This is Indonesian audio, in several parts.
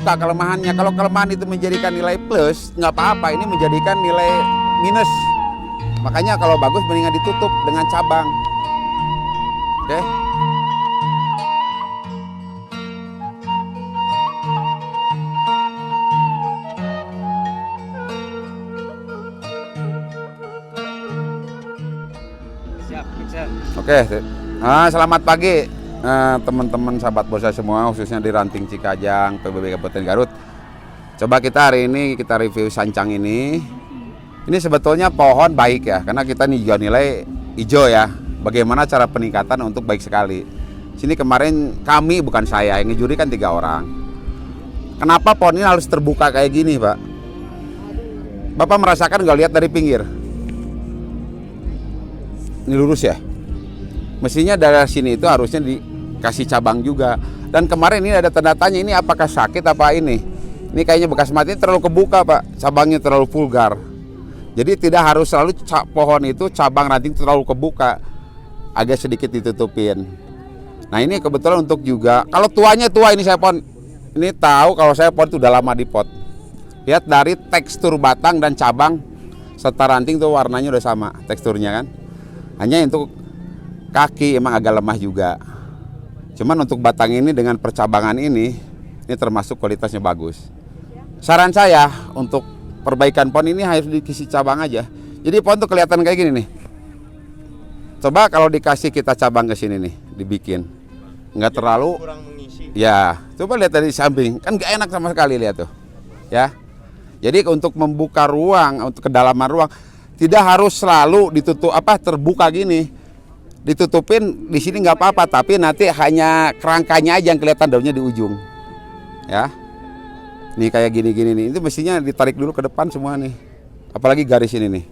terbuka kelemahannya. Kalau kelemahan itu menjadikan nilai plus, nggak apa-apa. Ini menjadikan nilai minus. Makanya kalau bagus mendingan ditutup dengan cabang. Oke? Oke, selamat pagi teman-teman sahabat bonsai semua, khususnya di Ranting Cikajang, PBB Kabupaten Garut. Coba kita hari ini kita review sancang ini. Ini sebetulnya pohon baik ya, karena kita nih juga nilai hijau ya. Bagaimana cara peningkatan untuk baik sekali. Sini kemarin kami, bukan saya, yang ngejuri kan 3 orang. Kenapa pohon ini harus terbuka kayak gini, Pak? Bapak merasakan nggak lihat dari pinggir? Ini lurus ya? Mestinya dari sini itu harusnya dikasih cabang juga. Dan kemarin ini ada tanda tanya, ini apakah sakit apa ini? Ini kayaknya bekas mati, terlalu kebuka Pak, cabangnya terlalu vulgar. Jadi tidak harus selalu pohon itu cabang ranting terlalu kebuka, agak sedikit ditutupin. Nah ini kebetulan untuk juga, kalau tuanya tua ini saya pohon, ini tahu kalau saya pohon itu udah lama di pot. Lihat dari tekstur batang dan cabang serta ranting tuh warnanya udah sama teksturnya kan. Hanya untuk kaki emang agak lemah juga. Cuman untuk batang ini dengan percabangan ini termasuk kualitasnya bagus. Saran saya untuk perbaikan pohon ini harus dikasih cabang aja. Jadi pohon tuh kelihatan kayak gini nih. Coba kalau dikasih kita cabang ke sini nih, dibikin. Nggak terlalu kurang mengisi. Ya, coba lihat dari samping. Kan nggak enak sama sekali lihat tuh. Ya. Jadi untuk membuka ruang, untuk kedalaman ruang tidak harus selalu ditutup terbuka gini. Ditutupin di sini nggak apa-apa, tapi nanti hanya kerangkanya aja yang kelihatan, daunnya di ujung. Ya. Nih kayak gini-gini nih. Itu mestinya ditarik dulu ke depan semua nih. Apalagi garis ini nih.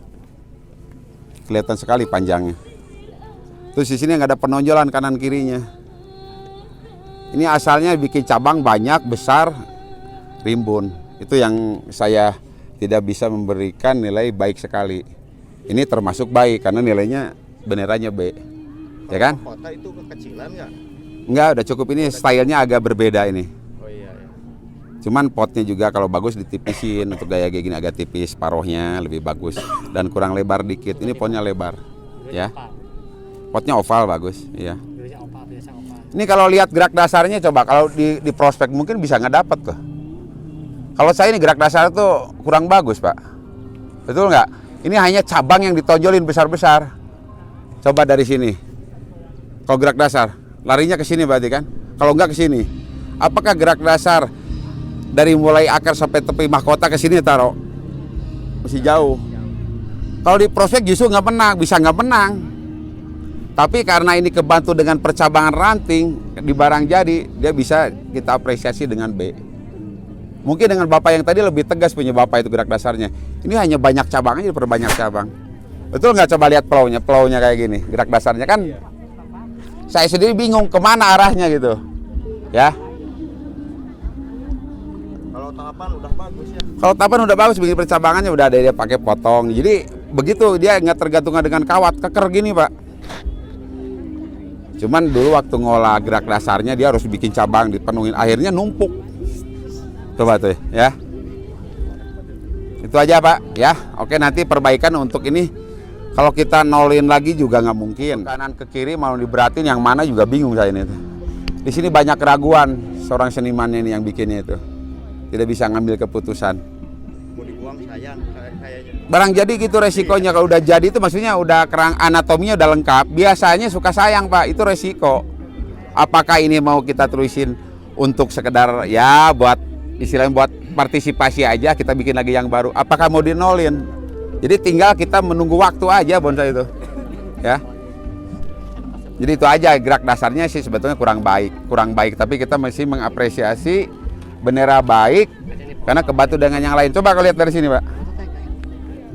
Kelihatan sekali panjangnya. Terus di sini nggak ada penonjolan kanan kirinya. Ini asalnya bikin cabang banyak, besar, rimbun. Itu yang saya tidak bisa memberikan nilai baik sekali. Ini termasuk baik karena nilainya benerannya B. Ya kan? Kota itu kekecilan nggak? Enggak, udah cukup. Ini stylenya agak berbeda ini. Oh iya. Cuman potnya juga kalau bagus ditipisin, untuk gaya kayak gini agak tipis, paruhnya lebih bagus dan kurang lebar dikit. Ini potnya lebar, ya. Potnya oval bagus, ya. Ini kalau lihat gerak dasarnya coba kalau di prospek mungkin bisa nggak dapat tuh. Kalau saya ini gerak dasar tuh kurang bagus Pak, betul nggak? Ini hanya cabang yang ditonjolin besar-besar. Coba dari sini. Kalau gerak dasar, larinya ke sini berarti kan? Kalau nggak ke sini. Apakah gerak dasar dari mulai akar sampai tepi mahkota ke sini taruh? Masih jauh. Kalau di prospek justru nggak menang, bisa nggak menang. Tapi karena ini kebantu dengan percabangan ranting di barang jadi, dia bisa kita apresiasi dengan B. Mungkin dengan Bapak yang tadi lebih tegas punya Bapak itu gerak dasarnya. Ini hanya banyak cabang aja, diperbanyak cabang. Betul nggak? Coba lihat plaunya kayak gini, gerak dasarnya kan. Saya sendiri bingung kemana arahnya gitu, ya. Kalau tahapan udah bagus ya. Kalau tahapan udah bagus, begini percabangannya udah ada dia pakai potong. Jadi begitu dia nggak tergantungan dengan kawat, keker gini Pak. Cuman dulu waktu ngolah gerak dasarnya dia harus bikin cabang dipenuhin, akhirnya numpuk. Coba tuh ya. Itu aja Pak ya. Oke, nanti perbaikan untuk ini. Kalau kita nolin lagi juga nggak mungkin. Kanan ke kiri mau diberatin yang mana juga bingung saya ini. Di sini banyak keraguan seorang senimannya ini yang bikinnya itu. Tidak bisa ngambil keputusan. Mau dibuang sayang kayaknya. Barang jadi gitu resikonya. Kalau udah jadi itu maksudnya udah kerang anatominya udah lengkap. Biasanya suka sayang Pak, itu resiko. Apakah ini mau kita terusin untuk sekedar ya buat istilahnya buat partisipasi aja, kita bikin lagi yang baru. Apakah mau dinolin? Jadi tinggal kita menunggu waktu aja bonsai itu, ya. Jadi itu aja, gerak dasarnya sih sebetulnya kurang baik. Tapi kita masih mengapresiasi bendera baik karena kebantu dengan yang lain. Coba kalau lihat dari sini Pak,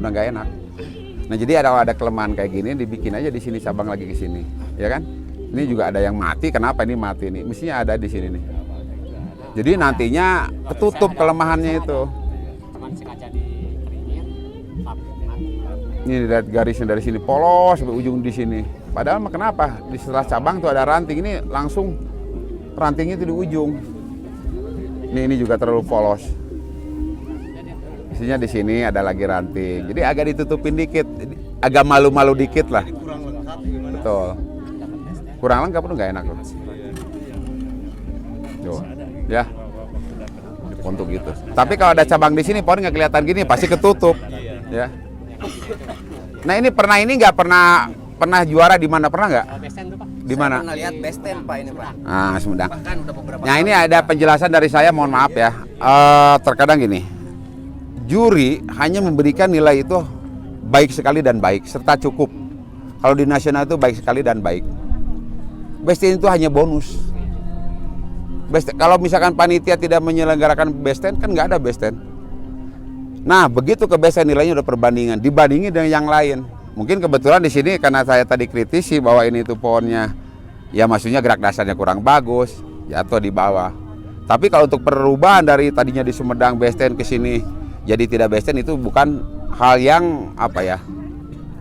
udah nggak enak. Nah jadi ada kelemahan kayak gini, dibikin aja di sini cabang lagi ke sini, ya kan? Ini juga ada yang mati. Kenapa ini mati nih? Mestinya ada di sini nih. Jadi nantinya ketutup kelemahannya itu. Ini lihat garisnya dari sini polos sampai ujung di sini. Padahal kenapa? Di setelah cabang tuh ada ranting, ini langsung rantingnya itu di ujung. Ini juga terlalu polos. Isinya di sini ada lagi ranting. Jadi agak ditutupin dikit, agak malu-malu dikit lah. Jadi kurang lengkap gimana? Betul. Kurang lengkap tuh nggak enak tuh. Tuh, ya. Untuk gitu. Tapi kalau ada cabang di sini pohon nggak kelihatan gini, pasti ketutup. Ya. Nah ini nggak pernah juara di mana, pernah nggak? Di mana? Saya pernah lihat best 10 Pak ini Pak. Ah, Sumedang. Bahkan udah beberapa Nah ini ada penjelasan dari saya, mohon maaf ya. Terkadang gini, juri hanya memberikan nilai itu baik sekali dan baik serta cukup. Kalau di nasional itu baik sekali dan baik. Best 10 itu hanya bonus. Kalau misalkan panitia tidak menyelenggarakan best 10 kan nggak ada best 10. Nah begitu ke best 10 nilainya udah perbandingan, dibandingin dengan yang lain. Mungkin kebetulan di sini karena saya tadi kritisi bahwa ini tuh pohonnya, ya maksudnya gerak dasarnya kurang bagus, jatuh di bawah. Tapi kalau untuk perubahan dari tadinya di Sumedang best 10 ke sini jadi tidak best 10 itu bukan hal yang apa ya,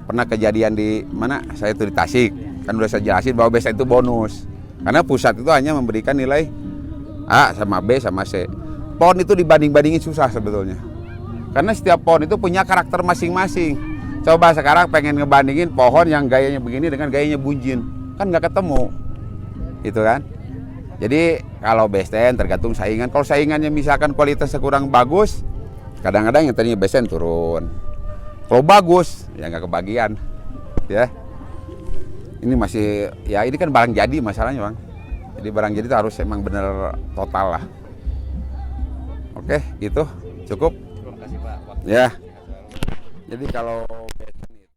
pernah kejadian di mana, saya itu di Tasik. Kan udah saya jelasin bahwa best 10 itu bonus. Karena pusat itu hanya memberikan nilai A sama B sama C. Pohon itu dibanding-bandingin susah sebetulnya. Karena setiap pohon itu punya karakter masing-masing. Coba sekarang pengen ngebandingin pohon yang gayanya begini dengan gayanya bunjin. Kan nggak ketemu. Itu kan. Jadi kalau best 10 tergantung saingan. Kalau saingannya misalkan kualitasnya kurang bagus, kadang-kadang yang tadinya best 10 turun. Kalau bagus, ya nggak kebagian. Ya. Ini masih, ya ini kan barang jadi masalahnya Bang. Jadi barang jadi itu harus emang bener total lah. Oke, gitu cukup. Terima kasih Pak. Ya. Jadi kalau